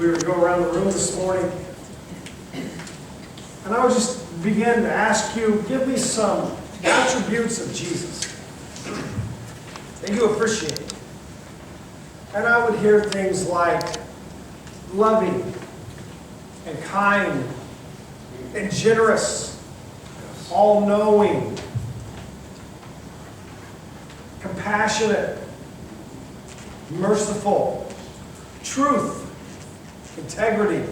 we were to go around the room this morning, and I would just begin to ask you, give me some attributes of Jesus that you appreciate. And I would hear things like loving and kind and generous, all-knowing, compassionate, merciful, truth, integrity.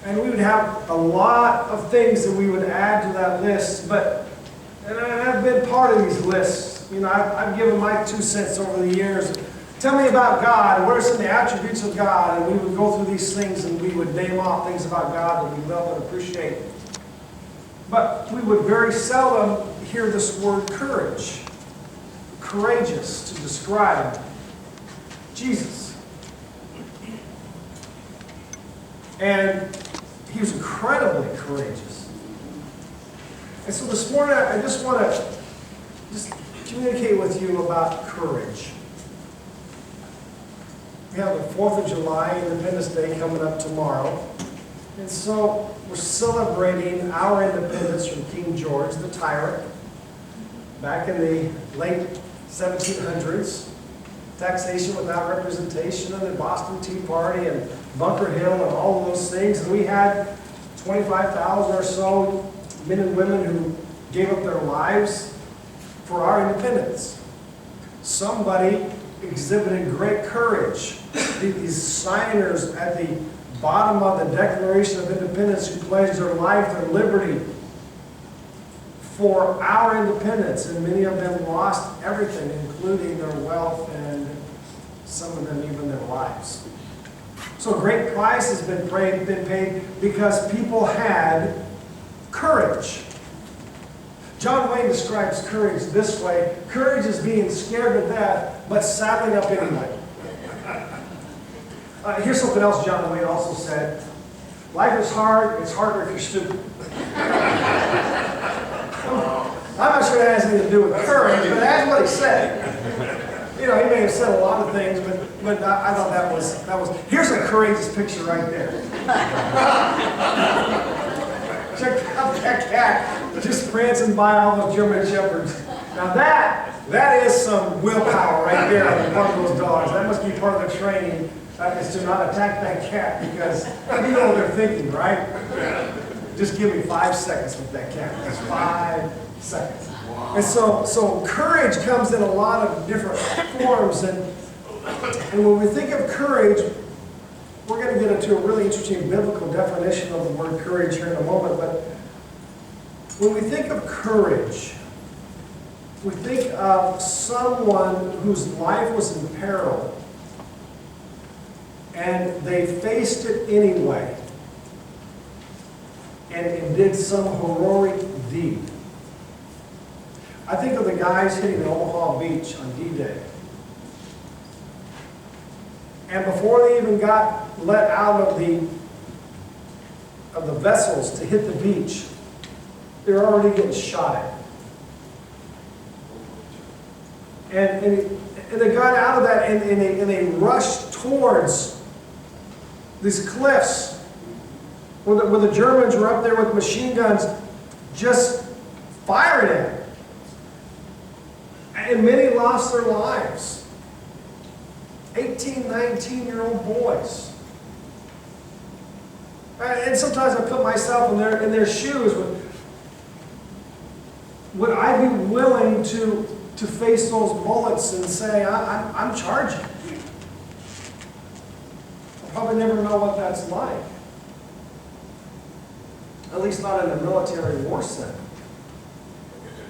And we would have a lot of things that we would add to that list, and I've been part of these lists. You know, I've given my 2 cents over the years. Tell me about God, and what are some of the attributes of God? And we would go through these things and we would name off things about God that we love and appreciate. But we would very seldom hear this word courage. Courageous to describe Jesus. And he was incredibly courageous. And so this morning I just want to communicate with you about courage. We have the 4th of July, Independence Day, coming up tomorrow. And so we're celebrating our independence from King George, the tyrant, back in the late 1700s. Taxation without representation, and the Boston Tea Party, and Bunker Hill, and all of those things. And we had 25,000 or so men and women who gave up their lives for our independence. Somebody exhibited great courage. These signers at the bottom of the Declaration of Independence who pledged their life, their liberty for our independence, and many of them lost everything, including their wealth and some of them even their lives. So a great price has been paid because people had courage. John Wayne describes courage this way: courage is being scared to death, but saddling up anyway. Here's something else John Wayne also said: life is hard, it's harder if you're stupid. I'm not sure that has anything to do with courage, but that's what he said. You know, he may have said a lot of things, but I thought that was. Here's a courageous picture right there. Check out that cat just prancing by all those German shepherds. Now that is some willpower right there on the part of those dogs. That must be part of the training, is to not attack that cat, because you know what they're thinking, right? Just give me 5 seconds with that cat. Just 5 seconds. Wow. And so courage comes in a lot of different forms, and when we think of courage, we're going to get into a really interesting biblical definition of the word courage here in a moment. But when we think of courage, we think of someone whose life was in peril, and they faced it anyway, and did some heroic deed. I think of the guys hitting Omaha Beach on D-Day. And before they even got let out of the vessels to hit the beach, they were already getting shot at. And they got out of that, and they rushed towards these cliffs where the Germans were up there with machine guns just firing at them. And many lost their lives. 18, 19-year-old boys. And sometimes I put myself in their shoes. Would I be willing to face those bullets and say, I'm charging? I'll probably never know what that's like. At least not in a military war setting.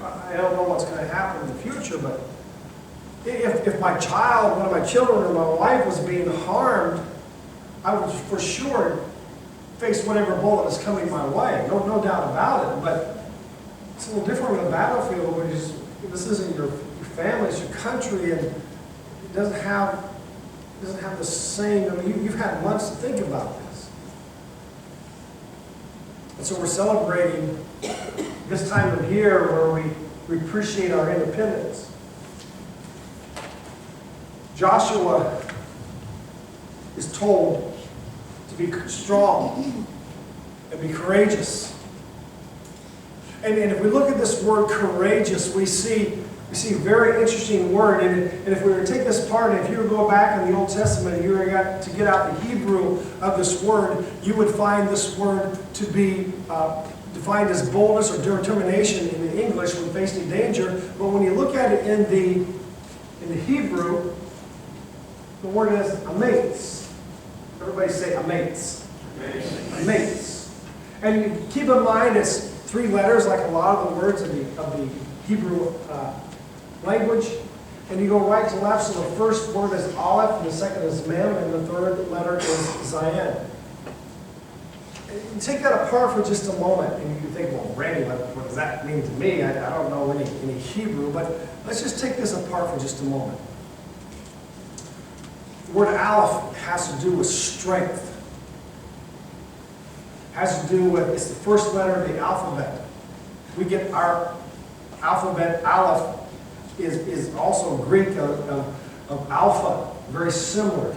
I don't know what's going to happen in the future, but if my child, one of my children, or my wife was being harmed, I would for sure face whatever bullet is coming my way. No doubt about it. But it's a little different on the battlefield, where this isn't your family, it's your country, and it doesn't have the same. I mean, you've had months to think about this. And so we're celebrating this time of year where we appreciate our independence. Joshua is told be strong and be courageous. And if we look at this word courageous, we see a very interesting word. And if we were to take this part, and if you were to go back in the Old Testament and you were to get out the Hebrew of this word, you would find this word to be defined as boldness or determination in the English when facing danger. But when you look at it in the Hebrew, the word is amaze. Everybody say amaze. Amaze. And you keep in mind it's 3 letters, like a lot of the words of the Hebrew language. And you go right to left, so the first word is Aleph, and the second is Mem, and the third letter is Zayin. And take that apart for just a moment, and you can think, well, Randy, what does that mean to me? I don't know any Hebrew, but let's just take this apart for just a moment. The word Aleph has to do with strength. Has to do with, it's the first letter of the alphabet. We get our alphabet, Aleph, is also Greek of alpha, very similar.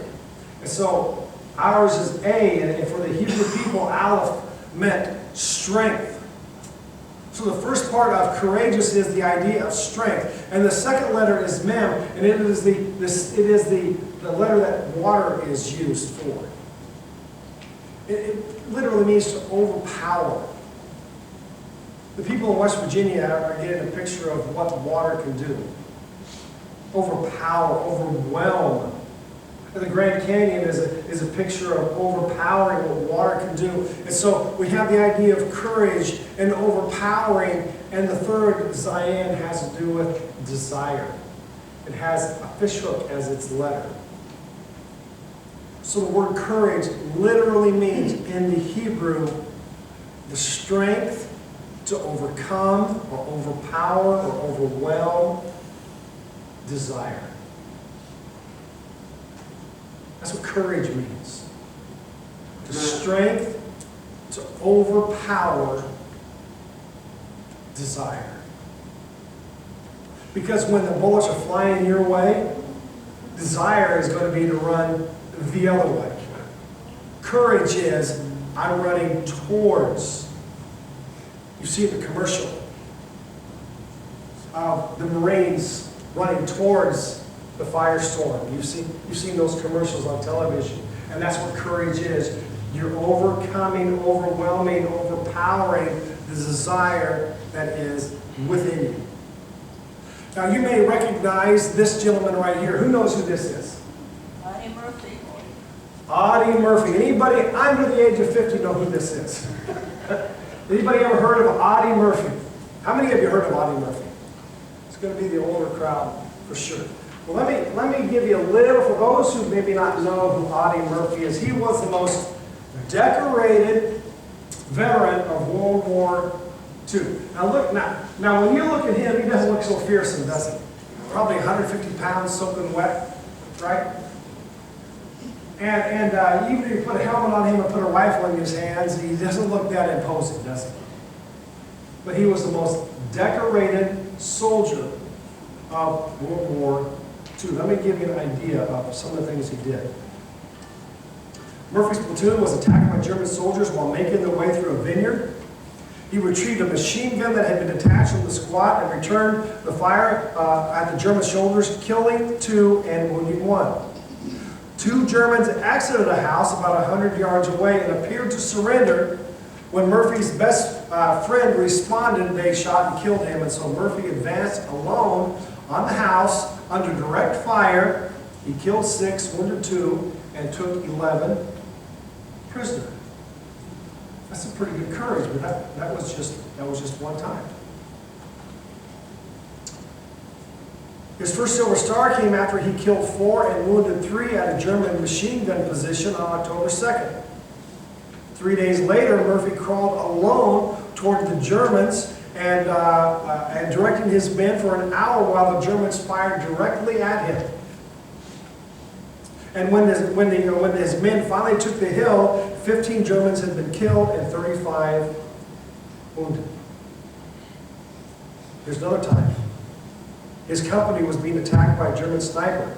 And so ours is A, and for the Hebrew people, Aleph meant strength. So the first part of courageous is the idea of strength. And the second letter is Mem, and it is the letter that water is used for. It literally means to overpower. The people in West Virginia are getting a picture of what water can do. Overpower, overwhelm. And the Grand Canyon is a picture of overpowering what water can do. And so we have the idea of courage and overpowering. And the third, Zayin, has to do with desire. It has a fish hook as its letter. So the word courage literally means, in the Hebrew, the strength to overcome or overpower or overwhelm desire. That's what courage means. The strength to overpower desire. Because when the bullets are flying your way, desire is going to be to run the other way. Courage is, I'm running towards. You see the commercial of the Marines running towards the firestorm. You've seen those commercials on television. And that's what courage is. You're overcoming, overwhelming, overpowering the desire that is within you. Now you may recognize this gentleman right here. Who knows who this is? Audie Murphy. Audie Murphy. Anybody under the age of 50 know who this is? Anybody ever heard of Audie Murphy? How many of you heard of Audie Murphy? It's going to be the older crowd for sure. Well, let me give you a little, for those who maybe not know who Audie Murphy is. He was the most decorated veteran of World War II. Now look, now when you look at him, he doesn't look so fearsome, does he? Probably 150 pounds soaking wet, right? And even if you put a helmet on him and put a rifle in his hands, he doesn't look that imposing, does he? But he was the most decorated soldier of World War II. Let me give you an idea of some of the things he did. Murphy's platoon was attacked by German soldiers while making their way through a vineyard. He retrieved a machine gun that had been detached from the squad and returned the fire at the German soldiers, killing 2 and wounding 1. 2 Germans exited a house about 100 yards away and appeared to surrender. When Murphy's best friend responded, they shot and killed him, and so Murphy advanced alone on the house under direct fire. He killed 6, wounded 2, and took 11 prisoners. That's a pretty good courage, but that was just one time. His first Silver Star came after he killed 4 and wounded 3 at a German machine gun position on October 2nd. 3 days later, Murphy crawled alone toward the Germans and directing his men for an hour while the Germans fired directly at him. And when his men finally took the hill, 15 Germans had been killed and 35 wounded. Here's another time. His company was being attacked by a German sniper.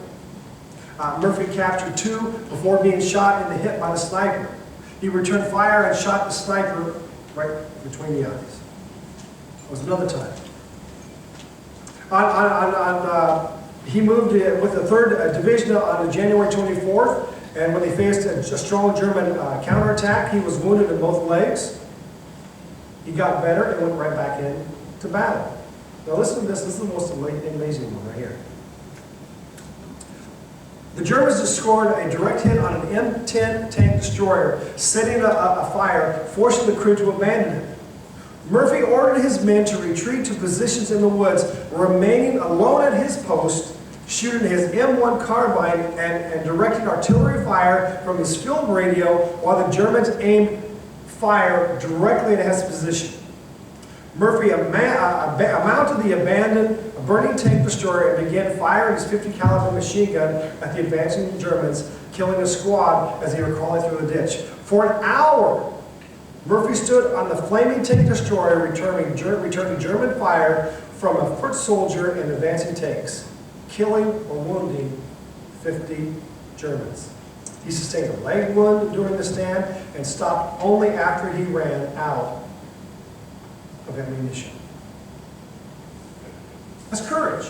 Murphy captured 2 before being shot in the hip by the sniper. He returned fire and shot the sniper right between the eyes. It was another time. He moved with the 3rd Division on January 24th, and when they faced a strong German counterattack, he was wounded in both legs. He got better and went right back into battle. Now listen to this. This is the most amazing one right here. The Germans scored a direct hit on an M10 tank destroyer, setting a fire, forcing the crew to abandon it. Murphy ordered his men to retreat to positions in the woods, remaining alone at his post, shooting his M1 carbine and directing artillery fire from his field radio while the Germans aimed fire directly at his position. Murphy mounted the abandoned burning tank destroyer and began firing his 50 caliber machine gun at the advancing Germans, killing a squad as they were crawling through the ditch. For an hour, Murphy stood on the flaming tank destroyer, returning German fire from a foot soldier and advancing tanks, killing or wounding 50 Germans. He sustained a leg wound during the stand and stopped only after he ran out of ammunition. That's courage.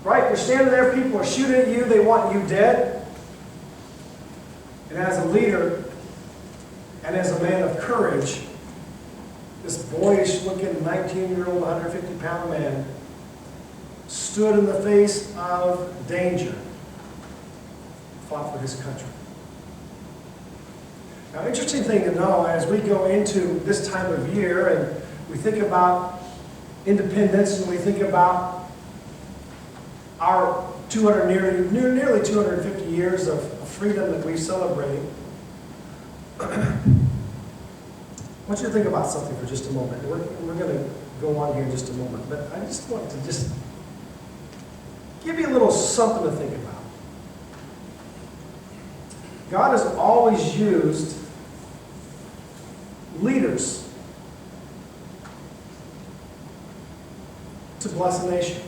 Right? You're standing there, people are shooting at you, they want you dead. And as a leader, and as a man of courage, this boyish-looking 19-year-old, 150-pound man stood in the face of danger, fought for his country. Now, interesting thing to know as we go into this time of year and we think about independence and we think about our nearly 250 years of freedom that we celebrate, I want you to think about something for just a moment. We're going to go on here in just a moment, but I just want to give you a little something to think about. God has always used leaders to bless a nation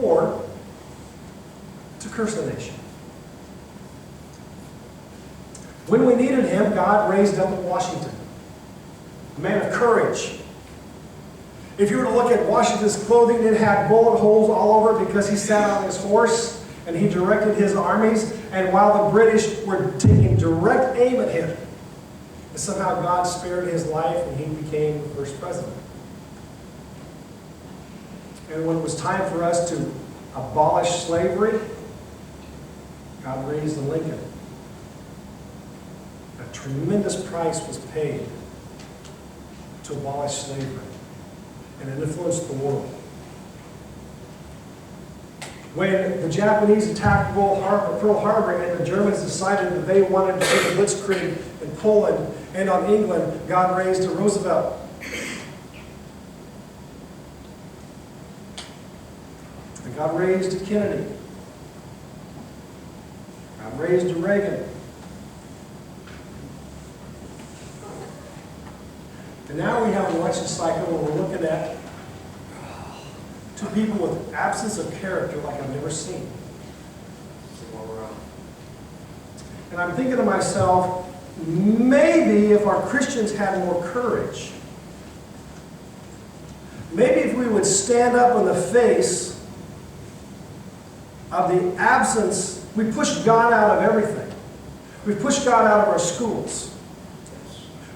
or to curse a nation. When we needed him, God raised up Washington, a man of courage. If you were to look at Washington's clothing, it had bullet holes all over it because he sat on his horse and he directed his armies. And while the British were taking direct aim at him, somehow God spared his life and he became the first president. And when it was time for us to abolish slavery, God raised Lincoln. A tremendous price was paid to abolish slavery, and it influenced the world. When the Japanese attacked Pearl Harbor and the Germans decided that they wanted to take a blitzkrieg in Poland and on England, God raised Roosevelt. And God raised Kennedy. God raised Reagan. And now we have an election cycle where we're looking at two people with absence of character like I've never seen. And I'm thinking to myself, maybe if our Christians had more courage, maybe if we would stand up in the face of the absence, we push God out of everything. We've pushed God out of our schools.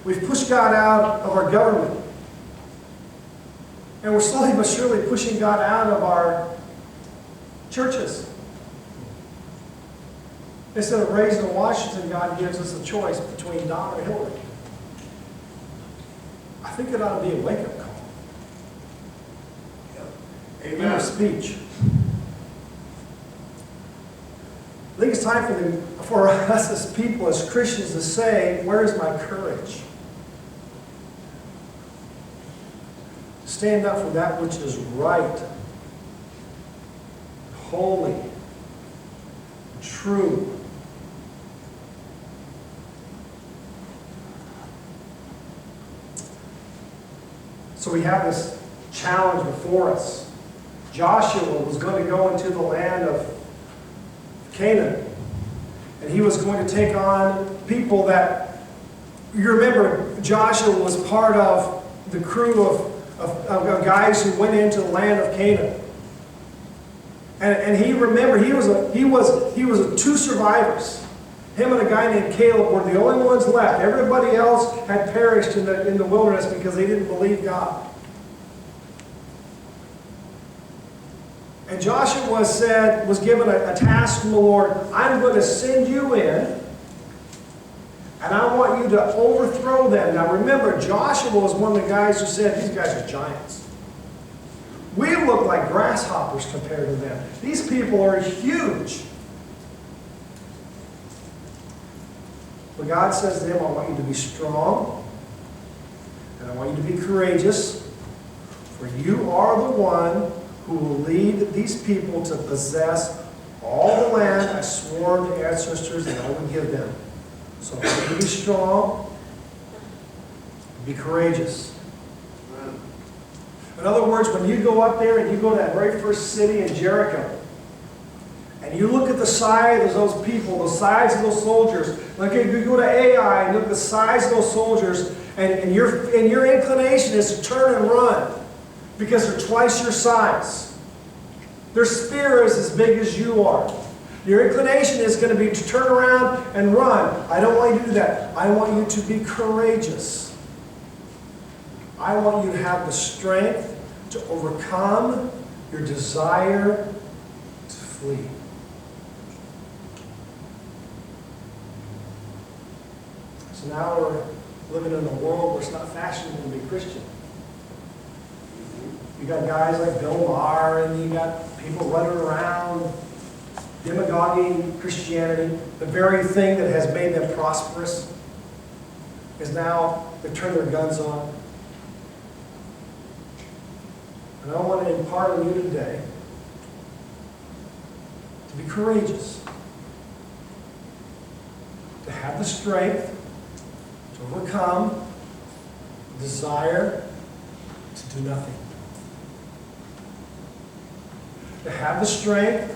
We've pushed God out of our government. And we're slowly but surely pushing God out of our churches. Instead of raising in Washington, God gives us a choice between Don or Hillary. I think it ought to be a wake-up call. Amen. In our speech. I think it's time for us as people, as Christians, to say, where is my courage? Stand up for that which is right, holy, true. So we have this challenge before us. Joshua was going to go into the land of Canaan. And he was going to take on people that, you remember, Joshua was part of the crew of guys who went into the land of Canaan. And he, remember, he was two survivors. Him and a guy named Caleb were the only ones left. Everybody else had perished in the wilderness because they didn't believe God. And Joshua was given a task from the Lord. I'm going to send you in, and I want you to overthrow them. Now remember, Joshua was one of the guys who said, these guys are giants. We look like grasshoppers compared to them. These people are huge. But God says to him, I want you to be strong, and I want you to be courageous, for you are the one who will lead these people to possess all the land I swore to their ancestors that I would give them. So I want you to be strong, be courageous. In other words, when you go up there and you go to that very first city in Jericho, and you look at the size of those people, the size of those soldiers, like if you go to Ai and look at the size of those soldiers, and your inclination is to turn and run because they're twice your size. Their spear is as big as you are. Your inclination is going to be to turn around and run. I don't want you to do that. I want you to be courageous. I want you to have the strength to overcome your desire to flee. So now we're living in a world where it's not fashionable to be Christian. You got guys like Bill Maher, and you got people running around demagoguing Christianity. The very thing that has made them prosperous is now they've turned their guns on. And I want to impart on you today to be courageous, to have the strength to overcome the desire to do nothing. To have the strength,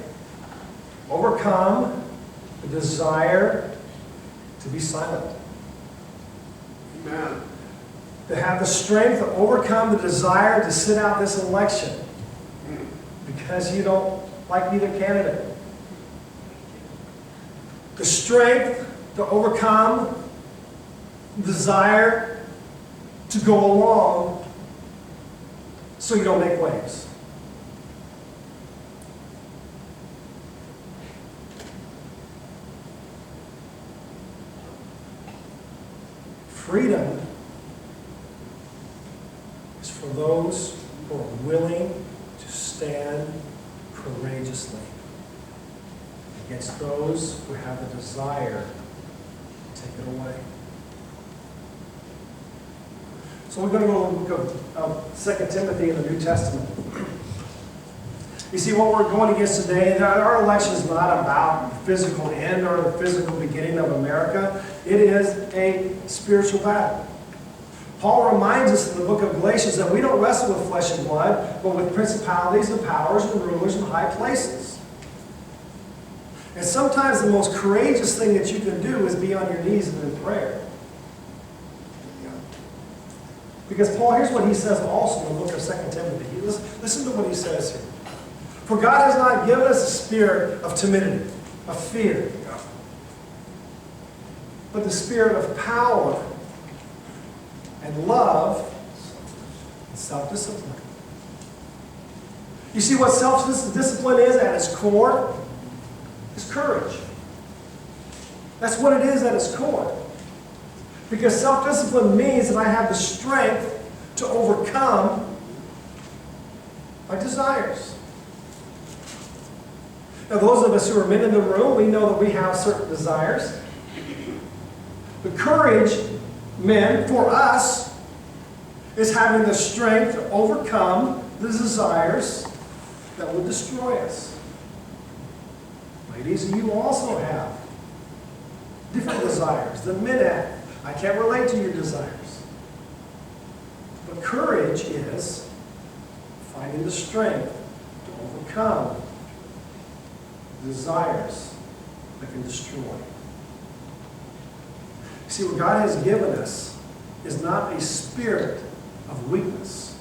overcome the desire to be silent. Amen. To have the strength to overcome the desire to sit out this election because you don't like either candidate. The strength to overcome the desire to go along so you don't make waves. Freedom is for those who are willing to stand courageously against those who have the desire to take it away. So we're going to go to the book of 2 Timothy in the New Testament. You see, what we're going against today, our election is not about the physical end or the physical beginning of America. It is a spiritual battle. Paul reminds us in the book of Galatians that we don't wrestle with flesh and blood, but with principalities and powers and rulers in high places. And sometimes the most courageous thing that you can do is be on your knees and in prayer. Because Paul, here's what he says also in the book of 2 Timothy. Listen to what he says here. For God has not given us a spirit of timidity, of fear, but the spirit of power and love and self-discipline. You see what self-discipline is at its core? It's courage. That's what it is at its core. Because self-discipline means that I have the strength to overcome my desires. Now, those of us who are men in the room, we know that we have certain desires. The courage, men, for us, is having the strength to overcome the desires that would destroy us. Ladies, you also have different desires than men have. I can't relate to your desires. But courage is finding the strength to overcome desires that can destroy. See, what God has given us is not a spirit of weakness,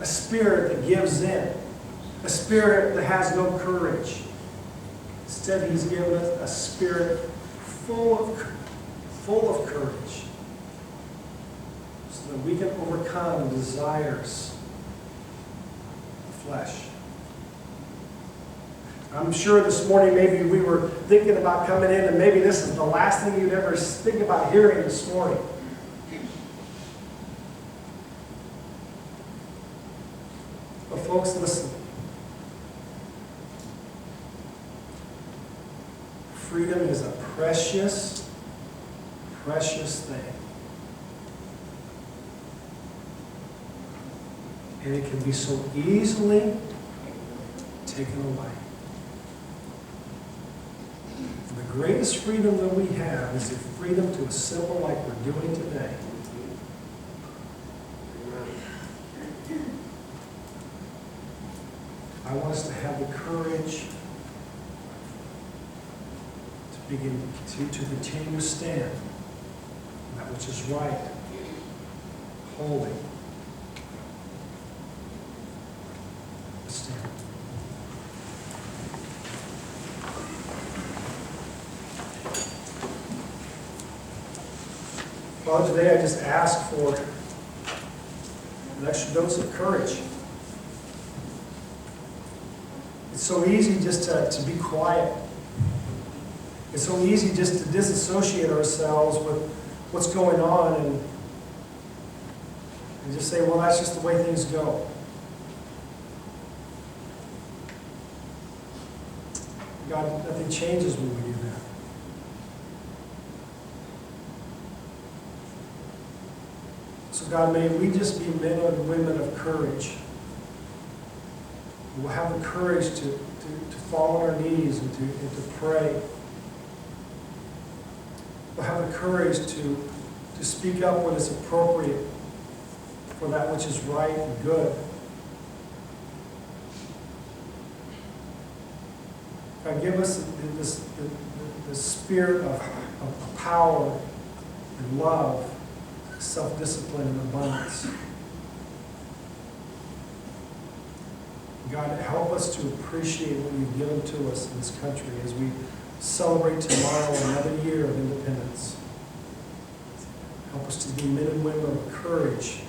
a spirit that gives in, a spirit that has no courage. Instead, He's given us a spirit full of courage, so that we can overcome the desires of the flesh. I'm sure this morning maybe we were thinking about coming in, and maybe this is the last thing you'd ever think about hearing this morning. But folks, listen. Freedom is a precious, precious thing. And it can be so easily taken away. And the greatest freedom that we have is the freedom to assemble like we're doing today. I want us to have the courage to continue to stand on that which is right, holy. Stand. Father, today I just ask for an extra dose of courage. It's so easy just to be quiet. It's so easy just to disassociate ourselves with what's going on and just say, well, that's just the way things go. God, nothing changes when we do that. So God, may we just be men and women of courage. We'll have the courage to fall on our knees and to pray. We'll have the courage to speak up when it's appropriate for that which is right and good. God, give us the spirit of power and love, self-discipline and abundance. God, help us to appreciate what you've given to us in this country as we celebrate tomorrow another year of independence. Help us to be men and women of courage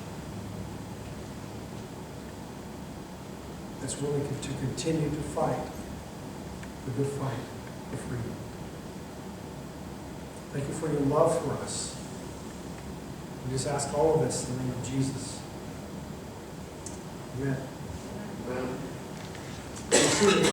that's willing to continue to fight the good fight of freedom. Thank you for your love for us. We just ask all of this in the name of Jesus. Amen. Amen.